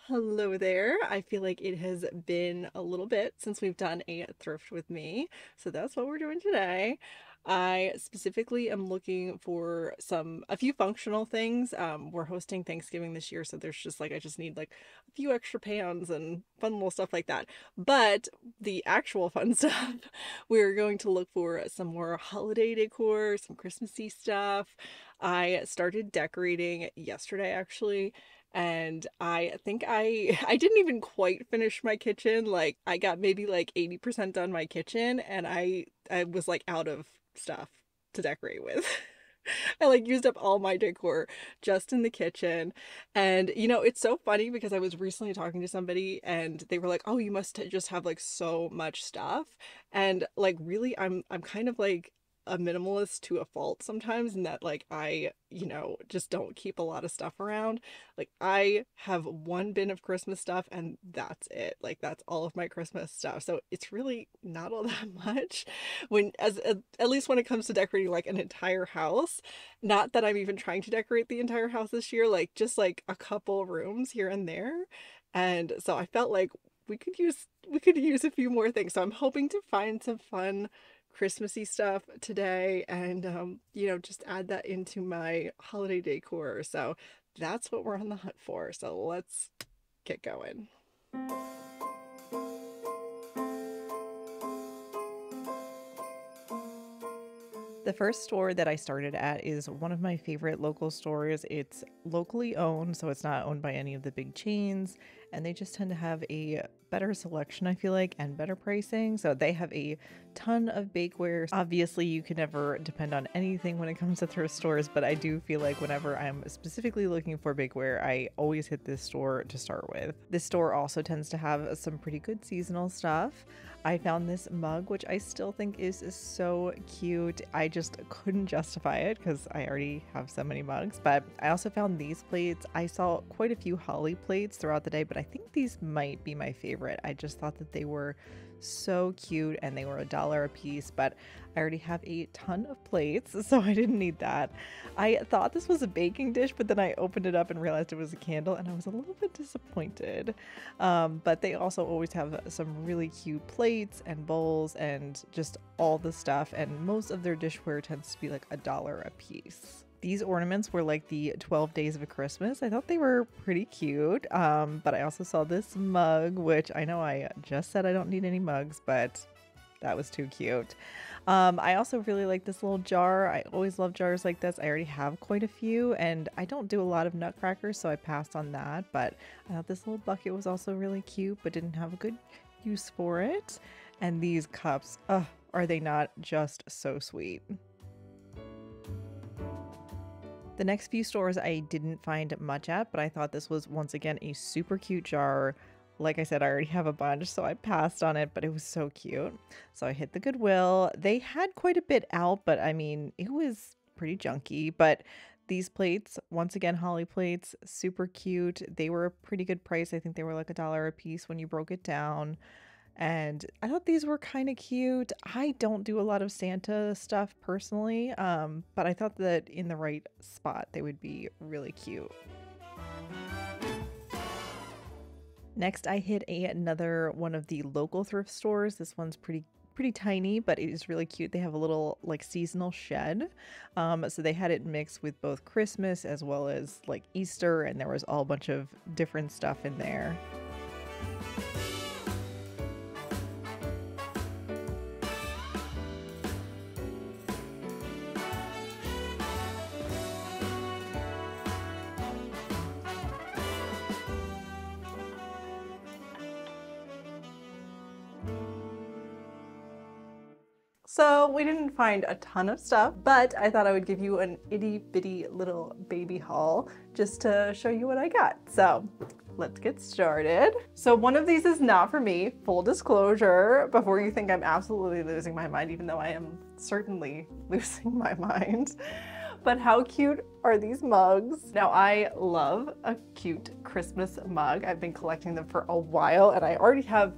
Hello there. I feel like it has been a little bit since we've done a thrift with me, so that's what we're doing today. I specifically am looking for a few functional things. We're hosting Thanksgiving this year, so there's just like I just need like a few extra pans and fun little stuff like that. But the actual fun stuff, we're going to look for some more holiday decor, some Christmassy stuff. I started decorating yesterday actually, and I think I didn't even quite finish my kitchen. Like I got maybe like 80% done my kitchen, and I was like out of stuff to decorate with. I like used up all my decor just in the kitchen. And it's so funny because I was recently talking to somebody and they were like, "Oh, you must just have like so much stuff." And like really I'm kind of like a minimalist to a fault sometimes, in that like I, just don't keep a lot of stuff around. Like I have one bin of Christmas stuff and that's it. Like that's all of my Christmas stuff. So it's really not all that much when at least when it comes to decorating like an entire house. Not that I'm even trying to decorate the entire house this year, like just like a couple rooms here and there. And so I felt like we could use a few more things. So I'm hoping to find some fun Christmassy stuff today and just add that into my holiday decor. So that's what we're on the hunt for. So let's get going. The first store that I started at is one of my favorite local stores. It's locally owned, so it's not owned by any of the big chains, and they just tend to have a better selection, I feel like, and better pricing. So they have a ton of bakeware. Obviously, you can never depend on anything when it comes to thrift stores, but I do feel like whenever I'm specifically looking for bakeware, I always hit this store to start with. This store also tends to have some pretty good seasonal stuff. I found this mug, which I still think is so cute. I just couldn't justify it because I already have so many mugs, but I also found these plates. I saw quite a few holly plates throughout the day, but I think these might be my favorite. I just thought that they were so cute and they were $1 a piece, but I already have a ton of plates, so I didn't need that. I thought this was a baking dish, but then I opened it up and realized it was a candle, and I was a little bit disappointed. But they also always have some really cute plates and bowls and just all the stuff, and most of their dishware tends to be like $1 a piece. These ornaments were like the 12 days of Christmas. I thought they were pretty cute, but I also saw this mug, which I know I just said I don't need any mugs, but that was too cute. I also really like this little jar. I always love jars like this. I already have quite a few, and I don't do a lot of nutcrackers, so I passed on that, but I thought this little bucket was also really cute, but didn't have a good use for it. And these cups, are they not just so sweet? The next few stores I didn't find much at, but I thought this was once again a super cute jar. Like I said, I already have a bunch, so I passed on it, but it was so cute. So I hit the Goodwill. They had quite a bit out, but I mean, it was pretty junky. But these plates, once again, holly plates, super cute. They were a pretty good price. I think they were like $1 a piece when you broke it down. And I thought these were kind of cute. I don't do a lot of Santa stuff personally, but I thought that in the right spot, they would be really cute. Next, I hit another one of the local thrift stores. This one's pretty tiny, but it is really cute. They have a little like seasonal shed. So they had it mixed with both Christmas as well as like Easter, and there was all a bunch of different stuff in there. So we didn't find a ton of stuff, but I thought I would give you an itty bitty little baby haul just to show you what I got. So let's get started. So one of these is not for me, full disclosure, before you think I'm absolutely losing my mind, even though I am certainly losing my mind. But how cute are these mugs? Now I love a cute Christmas mug. I've been collecting them for a while, and I already have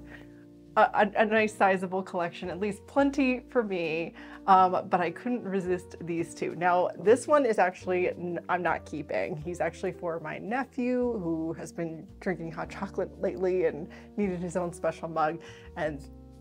a nice sizable collection, at least plenty for me, but I couldn't resist these two. Now, this one is actually, I'm not keeping. He's actually for my nephew who has been drinking hot chocolate lately and needed his own special mug. And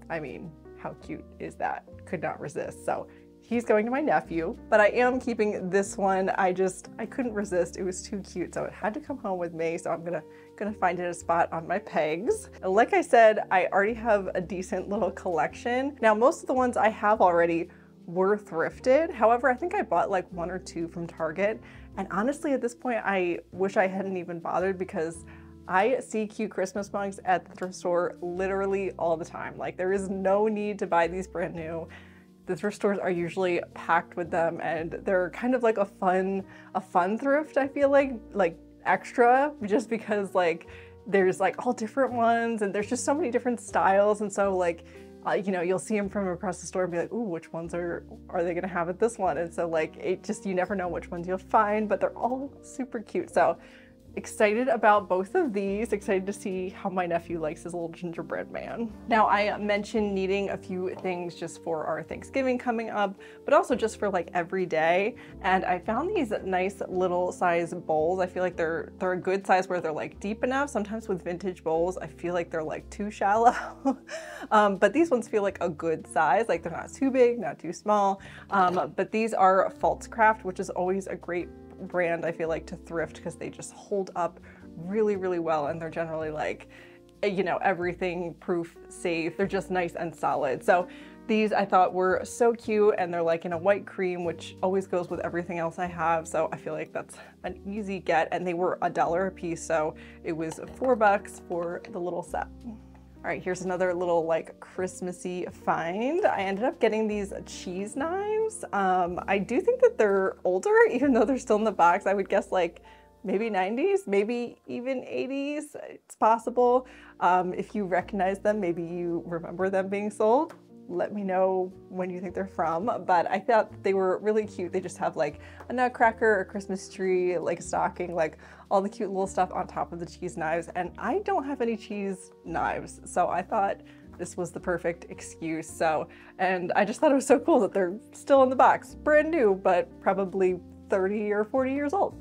I mean, how cute is that? Could not resist. So he's going to my nephew, but I am keeping this one. I couldn't resist. It was too cute, so it had to come home with me. So I'm gonna find it a spot on my pegs. Like I said, I already have a decent little collection. Now, most of the ones I have already were thrifted. However, I think I bought like 1 or 2 from Target. And honestly, at this point, I wish I hadn't even bothered because I see cute Christmas mugs at the thrift store literally all the time. Like, there is no need to buy these brand new. The thrift stores are usually packed with them, and they're kind of like a fun thrift, I feel like extra, just because like there's like all different ones and there's just so many different styles. And so like, you know, you'll see them from across the store and be like, ooh, which ones are they gonna have at this one? And so like, you never know which ones you'll find, but they're all super cute. So excited about both of these, excited to see how my nephew likes his little gingerbread man. Now, I mentioned needing a few things just for our Thanksgiving coming up, but also just for like every day. And I found these nice little size bowls. I feel like they're a good size where they're like deep enough. Sometimes with vintage bowls, I feel like they're like too shallow. But these ones feel like a good size, like they're not too big, not too small. But these are Craft, which is always a great brand, I feel like, to thrift because they just hold up really, really well, and they're generally like, you know, everything proof, safe. They're just nice and solid. So these I thought were so cute, and they're like in a white cream, which always goes with everything else I have. So I feel like that's an easy get, and they were $1 a piece, so it was $4 for the little set. All right, here's another little like Christmassy find. I ended up getting these cheese knives. I do think that they're older, even though they're still in the box. I would guess like maybe 90s, maybe even 80s. It's possible. If you recognize them, maybe you remember them being sold. Let me know when you think they're from, but I thought they were really cute. They just have like a nutcracker, a Christmas tree, like a stocking, like all the cute little stuff on top of the cheese knives. And I don't have any cheese knives, so I thought this was the perfect excuse. So, and I just thought it was so cool that they're still in the box, brand new, but probably 30 or 40 years old.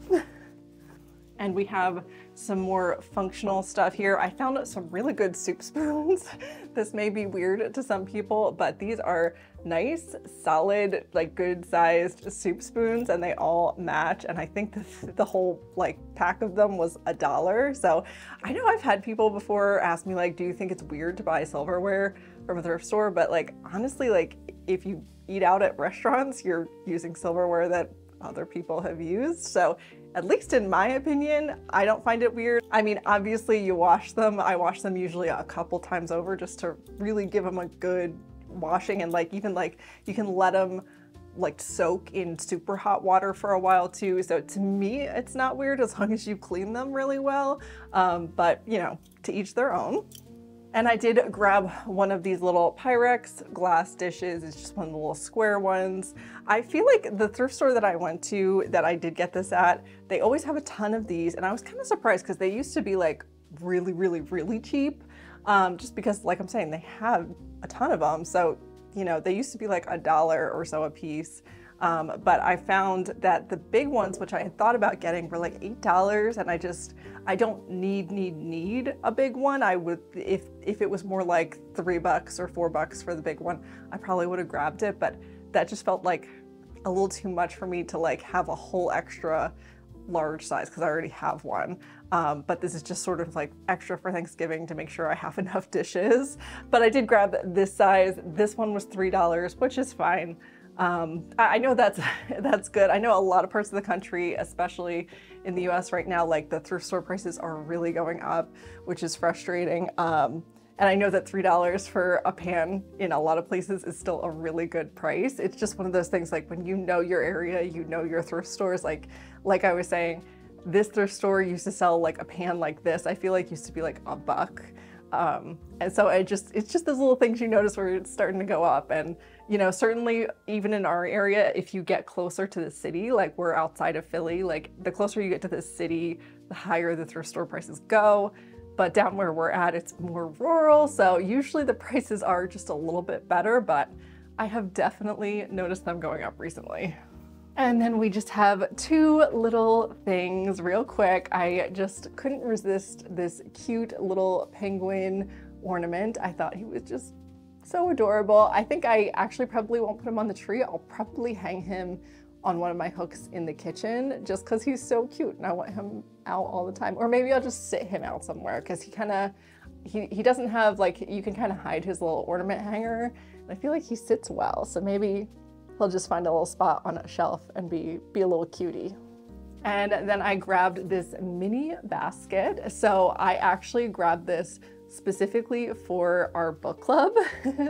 And we have some more functional stuff here. I found some really good soup spoons. This may be weird to some people, but these are nice, solid, like good sized soup spoons, and they all match. And I think the whole like pack of them was $1. So I know I've had people before ask me like, do you think it's weird to buy silverware from a thrift store? But like, honestly, like if you eat out at restaurants, you're using silverware that other people have used. So at least in my opinion, I don't find it weird. I mean, obviously you wash them. I wash them usually a couple times over just to really give them a good washing, and like even like you can let them like soak in super hot water for a while too. So to me, it's not weird as long as you clean them really well. But you know, to each their own. And I did grab one of these little Pyrex glass dishes. It's just one of the little square ones. I feel like the thrift store that I went to that I did get this at, they always have a ton of these. And I was kind of surprised because they used to be like really, really, really cheap. Just because, like I'm saying, they have a ton of them. So, you know, they used to be like $1 or so a piece. But I found that the big ones, which I had thought about getting, were like $8, and I don't need a big one. I would, if it was more like $3 or $4 for the big one, I probably would have grabbed it, but that just felt like a little too much for me to like have a whole extra large size because I already have one. But this is just sort of like extra for Thanksgiving to make sure I have enough dishes. But I did grab this size. This one was $3, which is fine. I know that's good. I know a lot of parts of the country, especially in the US right now, like the thrift store prices are really going up, which is frustrating. And I know that $3 for a pan in a lot of places is still a really good price. It's just one of those things, like when you know your area, you know your thrift stores, like I was saying, this thrift store used to sell like a pan like this, I feel like used to be like $1. And so it's just those little things you notice where it's starting to go up. And, you know, certainly even in our area, if you get closer to the city, like we're outside of Philly, like the closer you get to the city, the higher the thrift store prices go. but down where we're at, it's more rural. So usually the prices are just a little bit better, but I have definitely noticed them going up recently. And then we just have two little things real quick. I just couldn't resist this cute little penguin ornament. I thought he was just so adorable. I think I actually probably won't put him on the tree. I'll probably hang him on one of my hooks in the kitchen just because he's so cute and I want him out all the time. Or maybe I'll just sit him out somewhere because he doesn't have, like, you can kind of hide his little ornament hanger. And I feel like he sits well. So maybe he'll just find a little spot on a shelf and be a little cutie. And then I grabbed this mini basket. So I actually grabbed this specifically for our book club.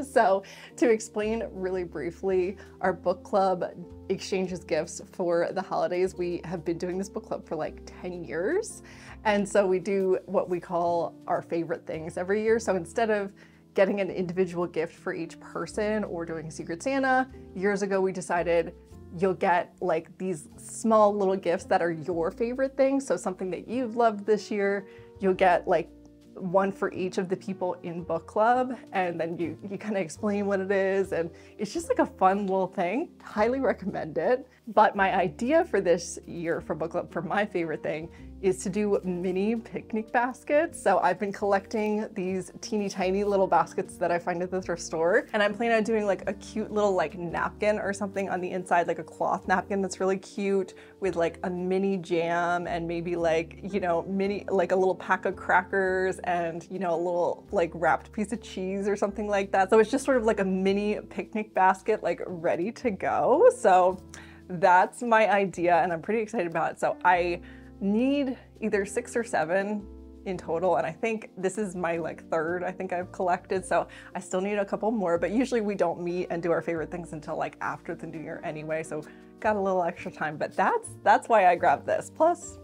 So to explain really briefly, our book club exchanges gifts for the holidays. We have been doing this book club for like 10 years. And so we do what we call our favorite things every year. So instead of getting an individual gift for each person or doing Secret Santa, years ago we decided you'll get like these small little gifts that are your favorite things. So something that you've loved this year, you'll get like one for each of the people in book club, and then you kind of explain what it is, and it's just like a fun little thing. Highly recommend it. But my idea for this year for book club, for my favorite thing, is to do mini picnic baskets. So I've been collecting these teeny tiny little baskets that I find at the thrift store, and I'm planning on doing like a cute little like napkin or something on the inside, like a cloth napkin that's really cute with like a mini jam and maybe like, you know, like a little pack of crackers and, you know, a little like wrapped piece of cheese or something like that. So it's just sort of like a mini picnic basket, like ready to go. So that's my idea and I'm pretty excited about it. So I need either 6 or 7 in total, and I think this is my like third I think I've collected, so I still need a couple more, but usually we don't meet and do our favorite things until like after the new year anyway, so got a little extra time. But that's why I grabbed this. Plus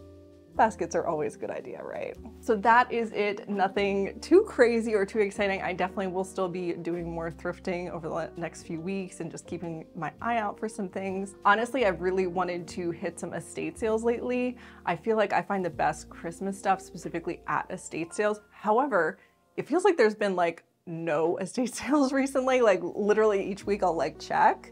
baskets are always a good idea, right? So that is it. Nothing too crazy or too exciting. I definitely will still be doing more thrifting over the next few weeks and just keeping my eye out for some things. Honestly, I've really wanted to hit some estate sales lately. I feel like I find the best Christmas stuff specifically at estate sales. However, it feels like there's been like no estate sales recently. Like literally each week I'll like check,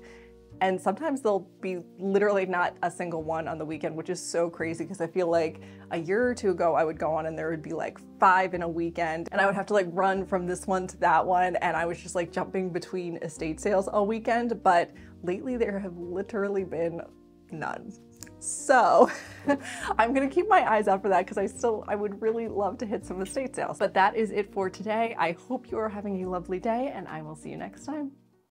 and sometimes there'll be literally not a single one on the weekend, which is so crazy because I feel like a year or two ago I would go on and there would be like 5 in a weekend and I would have to like run from this one to that one, and I was just like jumping between estate sales all weekend. But lately there have literally been none. So I'm gonna keep my eyes out for that because I would really love to hit some estate sales. But that is it for today. I hope you're having a lovely day and I will see you next time.